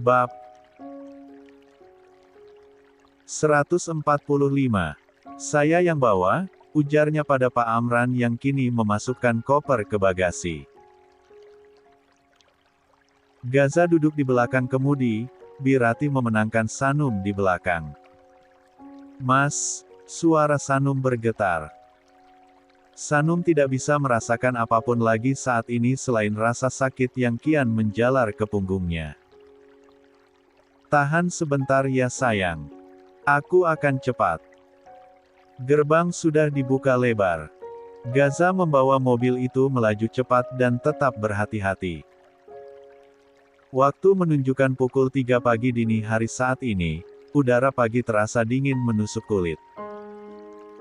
Bab 145. Saya yang bawa, ujarnya pada Pak Amran yang kini memasukkan koper ke bagasi. Gaza duduk di belakang kemudi, Birati memenangkan Sanum di belakang. Mas, suara Sanum bergetar. Sanum tidak bisa merasakan apapun lagi saat ini selain rasa sakit yang kian menjalar ke punggungnya. Tahan sebentar ya sayang. Aku akan cepat. Gerbang sudah dibuka lebar. Gaza membawa mobil itu melaju cepat dan tetap berhati-hati. Waktu menunjukkan pukul 3 pagi dini hari saat ini, udara pagi terasa dingin menusuk kulit.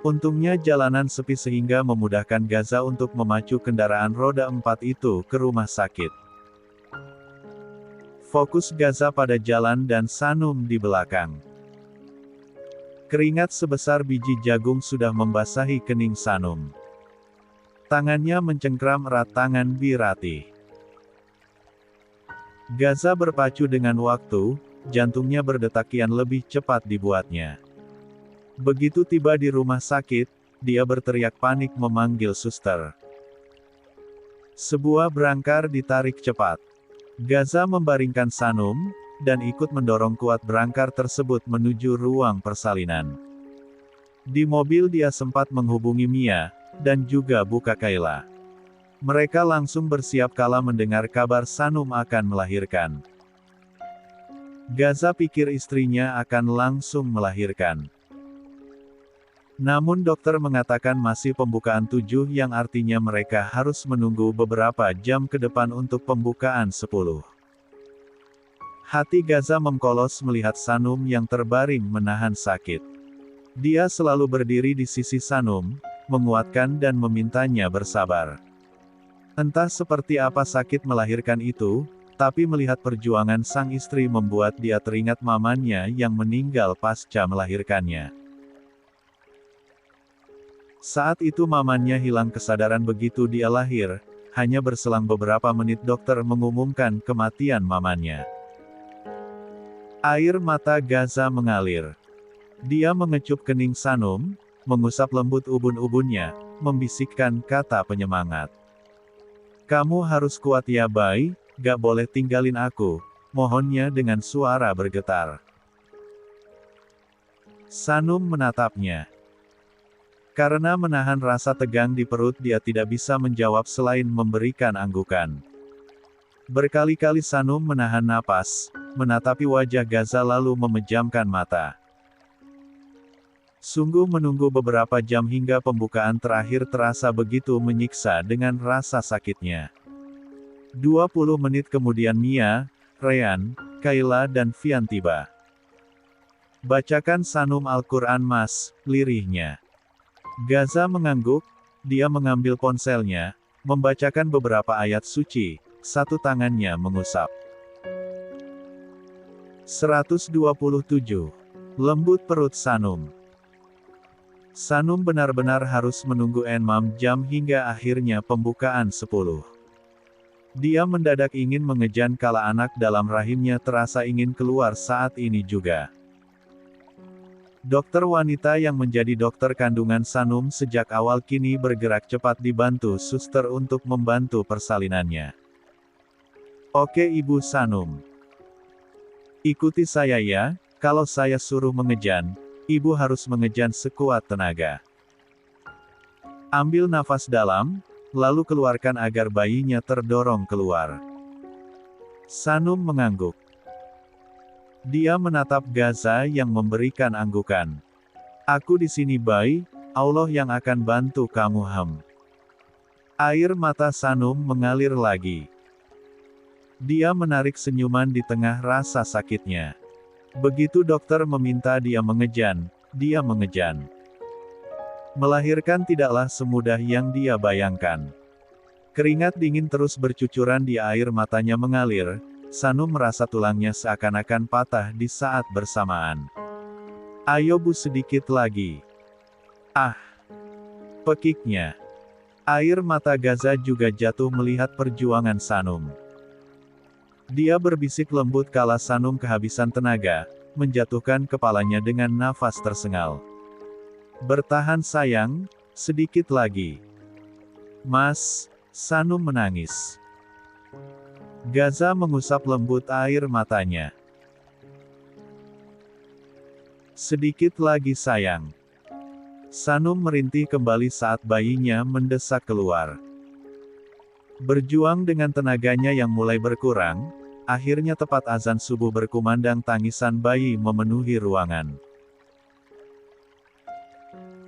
Untungnya jalanan sepi sehingga memudahkan Gaza untuk memacu kendaraan roda 4 itu ke rumah sakit. Fokus Gaza pada jalan dan Sanum di belakang. Keringat sebesar biji jagung sudah membasahi kening Sanum. Tangannya mencengkram erat tangan Birati. Gaza berpacu dengan waktu, jantungnya berdetak kian lebih cepat dibuatnya. Begitu tiba di rumah sakit, dia berteriak panik memanggil suster. Sebuah berangkar ditarik cepat. Gaza membaringkan Sanum, dan ikut mendorong kuat berangkar tersebut menuju ruang persalinan. Di mobil dia sempat menghubungi Mia, dan juga Bu Kakaila. Mereka langsung bersiap kala mendengar kabar Sanum akan melahirkan. Gaza pikir istrinya akan langsung melahirkan. Namun dokter mengatakan masih pembukaan 7 yang artinya mereka harus menunggu beberapa jam ke depan untuk pembukaan 10. Hati Gaza mengkolos melihat Sanum yang terbaring menahan sakit. Dia selalu berdiri di sisi Sanum, menguatkan dan memintanya bersabar. Entah seperti apa sakit melahirkan itu, tapi melihat perjuangan sang istri membuat dia teringat mamanya yang meninggal pasca melahirkannya. Saat itu mamanya hilang kesadaran begitu dia lahir, hanya berselang beberapa menit dokter mengumumkan kematian mamanya. Air mata Gaza mengalir. Dia mengecup kening Sanum, mengusap lembut ubun-ubunnya, membisikkan kata penyemangat. Kamu harus kuat ya Bay, gak boleh tinggalin aku, mohonnya dengan suara bergetar. Sanum menatapnya. Karena menahan rasa tegang di perut dia tidak bisa menjawab selain memberikan anggukan. Berkali-kali Sanum menahan napas, menatapi wajah Gaza lalu memejamkan mata. Sungguh menunggu beberapa jam hingga pembukaan terakhir terasa begitu menyiksa dengan rasa sakitnya. 20 menit kemudian Mia, Rean, Kayla dan Vian tiba. Bacakan Sanum Al-Quran Mas, lirihnya. Gaza mengangguk, dia mengambil ponselnya, membacakan beberapa ayat suci, satu tangannya mengusap. 127. Lembut perut Sanum. Sanum benar-benar harus menunggu 6 jam hingga akhirnya pembukaan 10. Dia mendadak ingin mengejan kala anak dalam rahimnya terasa ingin keluar saat ini juga. Dokter wanita yang menjadi dokter kandungan Sanum sejak awal kini bergerak cepat dibantu suster untuk membantu persalinannya. Oke Ibu Sanum. Ikuti saya ya, kalau saya suruh mengejan, Ibu harus mengejan sekuat tenaga. Ambil nafas dalam, lalu keluarkan agar bayinya terdorong keluar. Sanum mengangguk. Dia menatap Gaza yang memberikan anggukan. Aku di sini Bay, Allah yang akan bantu kamu Air mata Sanum mengalir lagi. Dia menarik senyuman di tengah rasa sakitnya. Begitu dokter meminta dia mengejan, dia mengejan. Melahirkan tidaklah semudah yang dia bayangkan. Keringat dingin terus bercucuran di air matanya mengalir, Sanum merasa tulangnya seakan-akan patah di saat bersamaan. Ayo Bu sedikit lagi. Ah! Pekiknya. Air mata Gaza juga jatuh melihat perjuangan Sanum. Dia berbisik lembut kala Sanum kehabisan tenaga, menjatuhkan kepalanya dengan nafas tersengal. Bertahan sayang, sedikit lagi. Mas, Sanum menangis. Gaza mengusap lembut air matanya. Sedikit lagi sayang. Sanum merintih kembali saat bayinya mendesak keluar. Berjuang dengan tenaganya yang mulai berkurang, akhirnya tepat azan subuh berkumandang tangisan bayi memenuhi ruangan.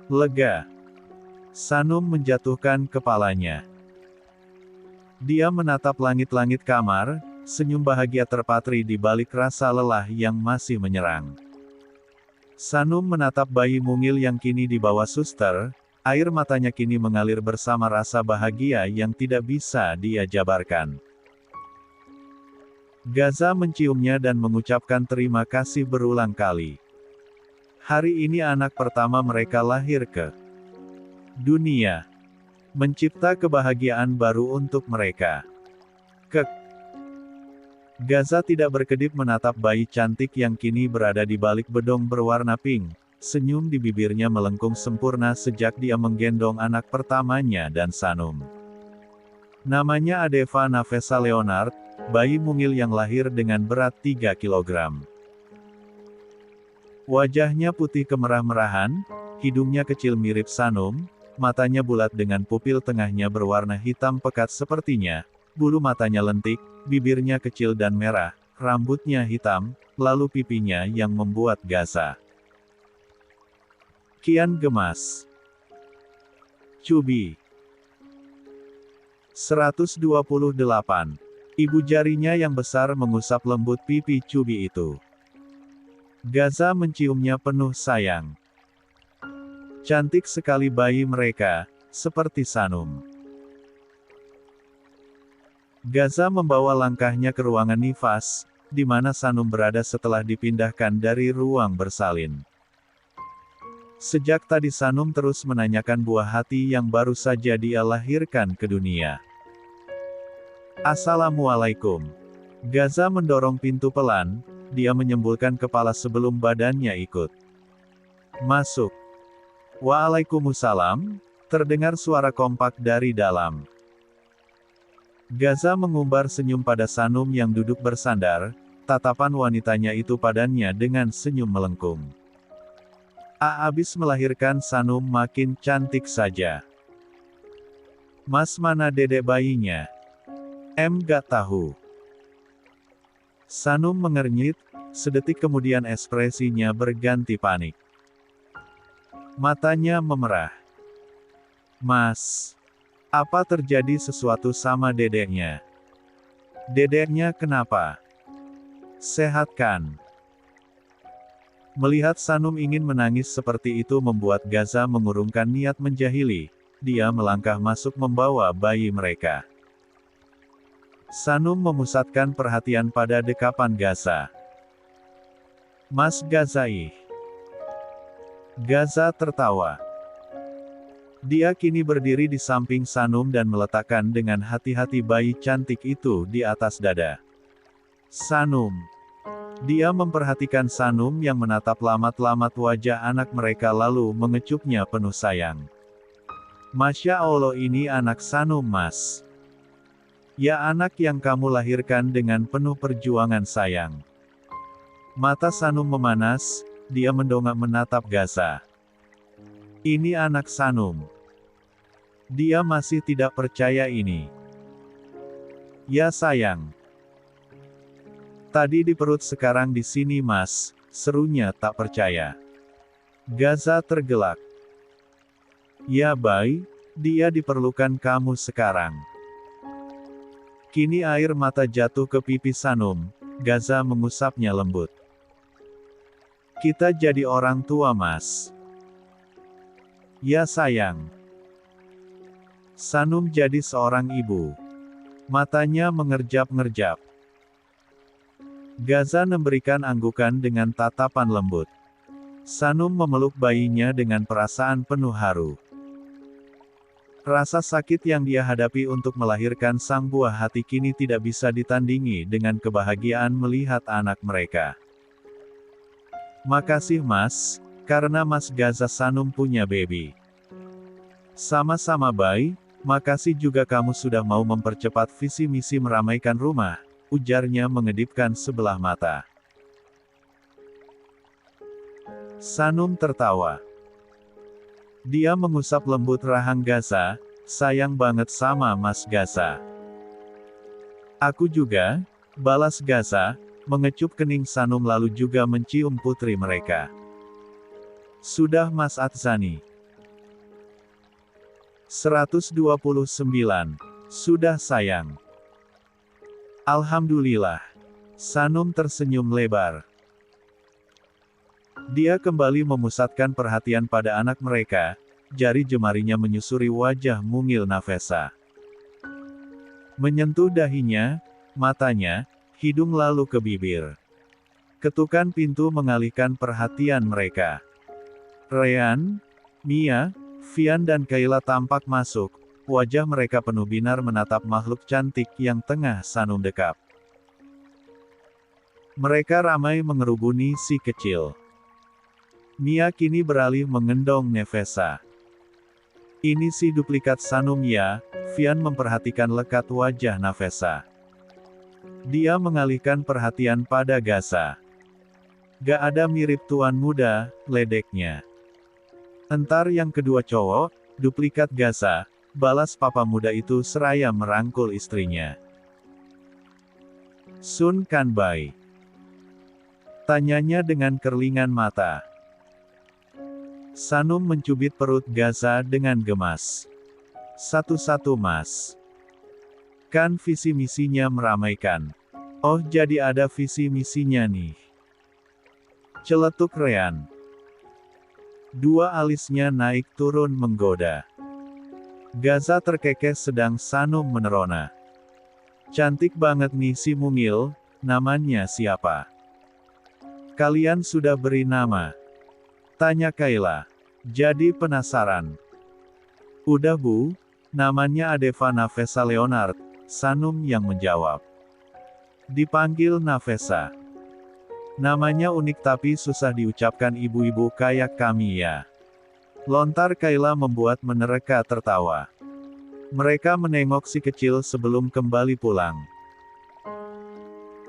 Lega. Sanum menjatuhkan kepalanya. Dia menatap langit-langit kamar, senyum bahagia terpatri di balik rasa lelah yang masih menyerang. Sanum menatap bayi mungil yang kini dibawa suster, air matanya kini mengalir bersama rasa bahagia yang tidak bisa dia jabarkan. Gaza menciumnya dan mengucapkan terima kasih berulang kali. Hari ini anak pertama mereka lahir ke dunia. Mencipta kebahagiaan baru untuk mereka. Gaza tidak berkedip menatap bayi cantik yang kini berada di balik bedong berwarna pink. Senyum di bibirnya melengkung sempurna sejak dia menggendong anak pertamanya dan Sanum. Namanya Adeva Navesa Leonard, bayi mungil yang lahir dengan berat 3 kilogram. Wajahnya putih kemerah-merahan, hidungnya kecil mirip Sanum, matanya bulat dengan pupil tengahnya berwarna hitam pekat sepertinya, bulu matanya lentik, bibirnya kecil dan merah, rambutnya hitam, lalu pipinya yang membuat Gaza kian gemas. Cubi 128. Ibu jarinya yang besar mengusap lembut pipi Cubi itu. Gaza menciumnya penuh sayang. Cantik sekali bayi mereka, seperti Sanum. Gaza membawa langkahnya ke ruangan nifas, di mana Sanum berada setelah dipindahkan dari ruang bersalin. Sejak tadi Sanum terus menanyakan buah hati yang baru saja dia lahirkan ke dunia. Assalamualaikum. Gaza mendorong pintu pelan, dia menyembulkan kepala sebelum badannya ikut masuk. Waalaikumsalam, terdengar suara kompak dari dalam. Gaza mengumbar senyum pada Sanum yang duduk bersandar, tatapan wanitanya itu padanya dengan senyum melengkung. Abis melahirkan Sanum makin cantik saja. Mas mana dedek bayinya? Gak tahu. Sanum mengernyit, sedetik kemudian ekspresinya berganti panik. Matanya memerah. Mas, apa terjadi sesuatu sama dedeknya? Dedeknya kenapa? Sehat kan? Melihat Sanum ingin menangis seperti itu membuat Gaza mengurungkan niat menjahili, dia melangkah masuk membawa bayi mereka. Sanum memusatkan perhatian pada dekapan Gaza. Mas Gaza ih. Gaza tertawa. Dia kini berdiri di samping Sanum dan meletakkan dengan hati-hati bayi cantik itu di atas dada Sanum. Dia memperhatikan Sanum yang menatap lamat-lamat wajah anak mereka lalu mengecupnya penuh sayang. Masya Allah ini anak Sanum mas. Ya anak yang kamu lahirkan dengan penuh perjuangan sayang. Mata Sanum memanas, dia mendongak menatap Gaza. Ini anak Sanum. Dia masih tidak percaya ini. Ya sayang. Tadi di perut sekarang di sini mas, serunya tak percaya. Gaza tergelak. Ya bayi, dia diperlukan kamu sekarang. Kini air mata jatuh ke pipi Sanum, Gaza mengusapnya lembut. Kita jadi orang tua mas. Ya sayang. Sanum jadi seorang ibu. Matanya mengerjap-ngerjap. Gaza memberikan anggukan dengan tatapan lembut. Sanum memeluk bayinya dengan perasaan penuh haru. Rasa sakit yang dia hadapi untuk melahirkan sang buah hati kini tidak bisa ditandingi dengan kebahagiaan melihat anak mereka. Makasih Mas, karena Mas Gaza Sanum punya baby. Sama-sama Bay, makasih juga kamu sudah mau mempercepat visi misi meramaikan rumah, ujarnya mengedipkan sebelah mata. Sanum tertawa. Dia mengusap lembut rahang Gaza, sayang banget sama Mas Gaza. Aku juga, balas Gaza, mengecup kening Sanum lalu juga mencium putri mereka. Sudah Mas Atzani. 129. Sudah sayang. Alhamdulillah. Sanum tersenyum lebar. Dia kembali memusatkan perhatian pada anak mereka, jari jemarinya menyusuri wajah mungil Nafesa. Menyentuh dahinya, matanya, hidung lalu ke bibir. Ketukan pintu mengalihkan perhatian mereka. Ryan, Mia, Vian dan Kayla tampak masuk, wajah mereka penuh binar menatap makhluk cantik yang tengah Sanum dekap. Mereka ramai mengerubuni si kecil. Mia kini beralih mengendong Nefesa. Ini si duplikat Sanum ya, Vian memperhatikan lekat wajah Nafesa. Dia mengalihkan perhatian pada Gaza. Gak ada mirip tuan muda, ledeknya. Entar yang kedua cowok, duplikat Gaza, balas papa muda itu seraya merangkul istrinya. Sun Kanbai. Tanyanya dengan kerlingan mata. Sanum mencubit perut Gaza dengan gemas. Satu-satu Mas. Kan visi misinya meramaikan. Oh jadi ada visi misinya nih. Celetuk Ryan. Dua alisnya naik turun menggoda. Gaza terkekeh sedang Sanum menerona. Cantik banget nih si mungil, namanya siapa? Kalian sudah beri nama? Tanya Kayla. Jadi penasaran. Udah Bu, namanya Adeva Nafesa Leonard, Sanum yang menjawab. Dipanggil Nafesa. Namanya unik tapi susah diucapkan ibu-ibu kayak kami ya. Lontar Kayla membuat menereka tertawa. Mereka menengok si kecil sebelum kembali pulang.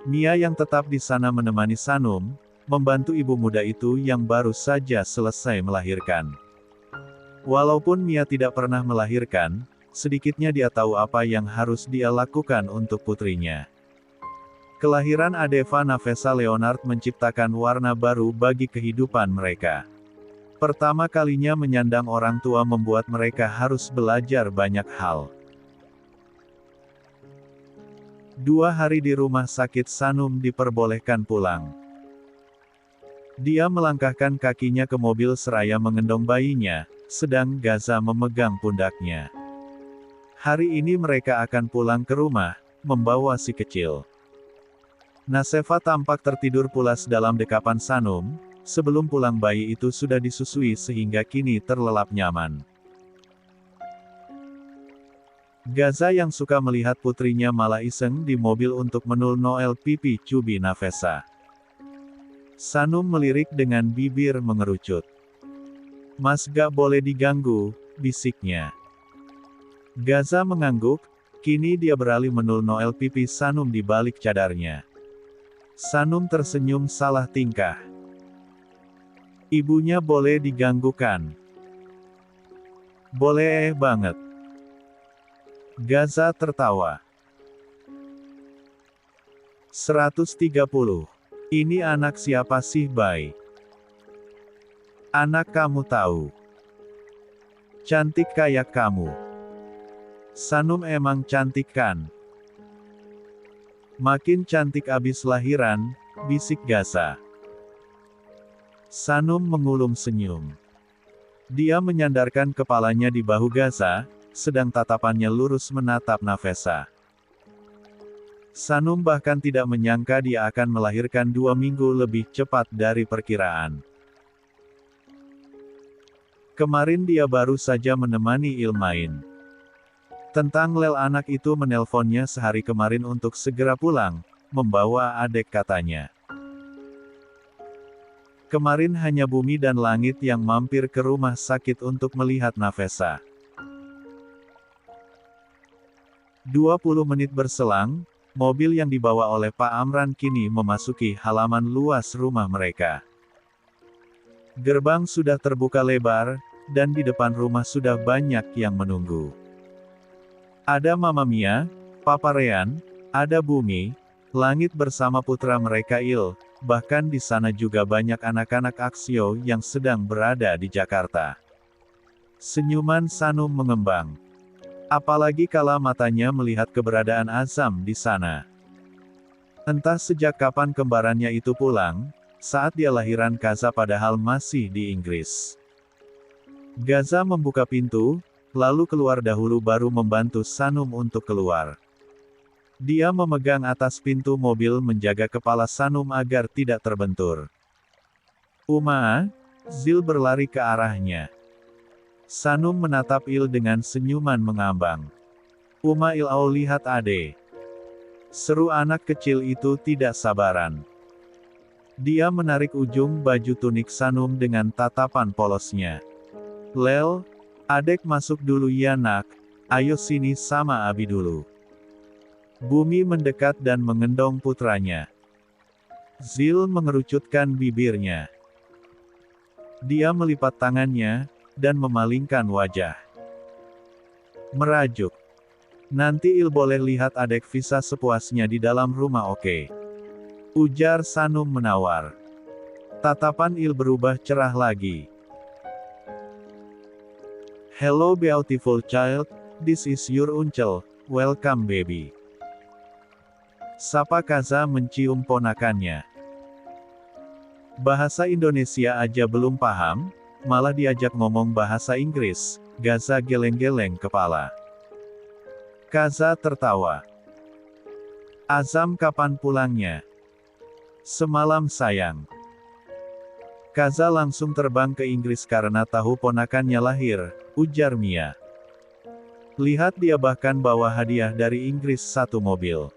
Mia yang tetap di sana menemani Sanum, membantu ibu muda itu yang baru saja selesai melahirkan. Walaupun Mia tidak pernah melahirkan, sedikitnya dia tahu apa yang harus dia lakukan untuk putrinya. Kelahiran Adeva Nafesa Leonard menciptakan warna baru bagi kehidupan mereka. Pertama kalinya menyandang orang tua membuat mereka harus belajar banyak hal. 2 hari di rumah sakit Sanum diperbolehkan pulang. Dia melangkahkan kakinya ke mobil seraya mengendong bayinya, sedang Gaza memegang pundaknya. Hari ini mereka akan pulang ke rumah, membawa si kecil. Naseva tampak tertidur pulas dalam dekapan Sanum, sebelum pulang bayi itu sudah disusui sehingga kini terlelap nyaman. Gaza yang suka melihat putrinya malah iseng di mobil untuk menul Noel pipi cubi Nafesa. Sanum melirik dengan bibir mengerucut. Mas gak boleh diganggu, bisiknya. Gaza mengangguk, kini dia beralih menul Noel pipi Sanum di balik cadarnya. Sanum tersenyum salah tingkah. Ibunya boleh diganggukan. Boleh banget. Gaza tertawa. 130. Ini anak siapa sih Bay? Anak kamu tahu. Cantik kayak kamu. Sanum emang cantik kan? Makin cantik abis lahiran, bisik Gaza. Sanum mengulum senyum. Dia menyandarkan kepalanya di bahu Gaza, sedang tatapannya lurus menatap Nafesa. Sanum bahkan tidak menyangka dia akan melahirkan 2 minggu lebih cepat dari perkiraan. Kemarin dia baru saja menemani Ilmain. Tentang Lel, anak itu menelponnya sehari kemarin untuk segera pulang, membawa adik katanya. Kemarin hanya Bumi dan Langit yang mampir ke rumah sakit untuk melihat Nafesa. 20 menit berselang, mobil yang dibawa oleh Pak Amran kini memasuki halaman luas rumah mereka. Gerbang sudah terbuka lebar, dan di depan rumah sudah banyak yang menunggu. Ada Mama Mia, Papa Rean, ada Bumi, Langit bersama putra mereka Il, bahkan di sana juga banyak anak-anak Aksio yang sedang berada di Jakarta. Senyuman Sanum mengembang. Apalagi kala matanya melihat keberadaan Azam di sana. Entah sejak kapan kembarannya itu pulang, saat dia lahiran Gaza padahal masih di Inggris. Gaza membuka pintu, lalu keluar dahulu baru membantu Sanum untuk keluar. Dia memegang atas pintu mobil menjaga kepala Sanum agar tidak terbentur. Uma, Zil berlari ke arahnya. Sanum menatap Il dengan senyuman mengambang. Uma Ilau, lihat ade. Seru anak kecil itu tidak sabaran. Dia menarik ujung baju tunik Sanum dengan tatapan polosnya. Lel, adek masuk dulu ya nak, ayo sini sama Abi dulu. Bumi mendekat dan mengendong putranya. Zil mengerucutkan bibirnya. Dia melipat tangannya, dan memalingkan wajah. Merajuk. Nanti Il boleh lihat adek Visa sepuasnya di dalam rumah, oke? Ujar Sanum menawar. Tatapan Il berubah cerah lagi. Hello beautiful child, this is your uncle, welcome baby. Sapa Gaza mencium ponakannya. Bahasa Indonesia aja belum paham, malah diajak ngomong bahasa Inggris. Gaza geleng-geleng kepala. Gaza tertawa. Azam kapan pulangnya? Semalam sayang. Gaza langsung terbang ke Inggris karena tahu ponakannya lahir, ujar Mia. Lihat dia bahkan bawa hadiah dari Inggris satu mobil.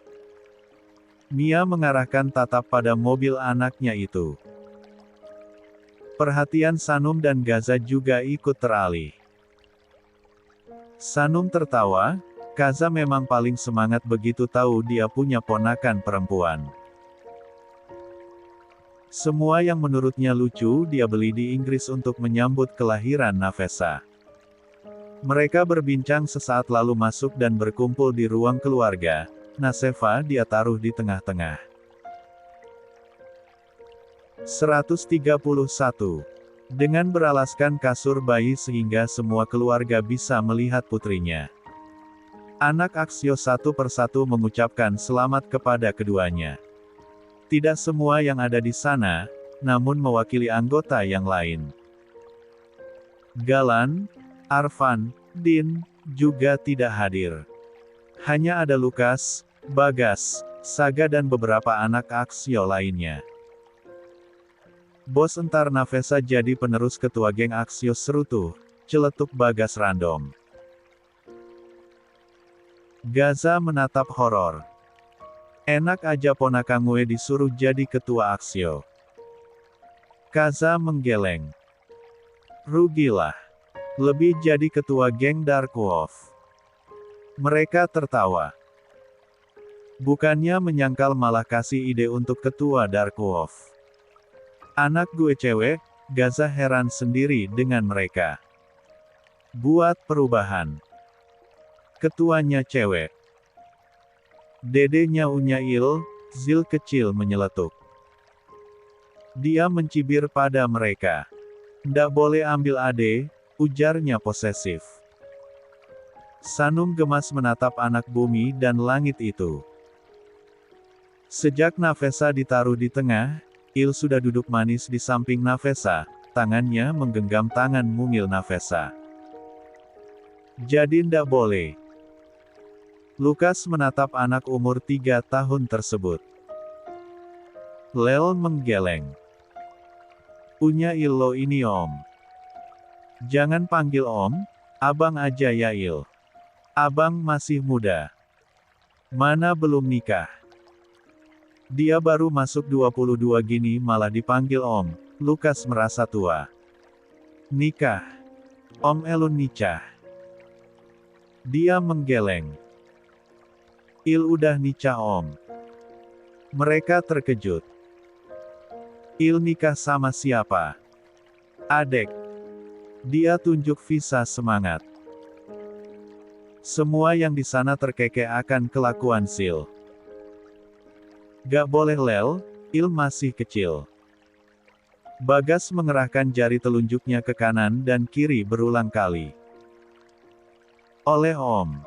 Mia mengarahkan tatap pada mobil anaknya itu. Perhatian Sanum dan Gaza juga ikut teralih. Sanum tertawa, Gaza memang paling semangat begitu tahu dia punya ponakan perempuan. Semua yang menurutnya lucu dia beli di Inggris untuk menyambut kelahiran Nafesa. Mereka berbincang sesaat lalu masuk dan berkumpul di ruang keluarga. Nasefa dia taruh di tengah-tengah. 131. Dengan beralaskan kasur bayi sehingga semua keluarga bisa melihat putrinya. Anak Aksio satu persatu mengucapkan selamat kepada keduanya. Tidak semua yang ada di sana, namun mewakili anggota yang lain. Galan, Arfan, Din, juga tidak hadir. Hanya ada Lukas, Bagas, Saga dan beberapa anak Aksio lainnya. Bos entar Nafesa jadi penerus ketua geng Aksio serutuh, celetuk Bagas random. Gaza menatap horor. Enak aja ponakan gue disuruh jadi ketua Aksio. Gaza menggeleng. Rugilah. Lebih jadi ketua geng Dark Wolf. Mereka tertawa. Bukannya menyangkal malah kasih ide untuk ketua Dark Wolf. Anak gue cewek, Gaza heran sendiri dengan mereka. Buat perubahan. Ketuanya cewek. Dedenya Unyail, Zil kecil menyeletuk. Dia mencibir pada mereka. Ndak boleh ambil ade, ujarnya posesif. Sanum gemas menatap anak Bumi dan Langit itu. Sejak Nafesa ditaruh di tengah, Il sudah duduk manis di samping Nafesa, tangannya menggenggam tangan mungil Nafesa. Jadi ndak boleh. Lukas menatap anak umur 3 tahun tersebut. Lel menggeleng. Unyail lo ini om. Jangan panggil om, abang aja ya Il. Abang masih muda. Mana belum nikah. Dia baru masuk 22 gini malah dipanggil Om. Lukas merasa tua. Nikah. Om Elun nikah. Dia menggeleng. Il udah nikah Om. Mereka terkejut. Il nikah sama siapa? Adek. Dia tunjuk visa semangat. Semua yang di sana terkekeh akan kelakuan Sil. Gak boleh Lel, Il masih kecil. Bagas mengerahkan jari telunjuknya ke kanan dan kiri berulang kali. Oleh Om.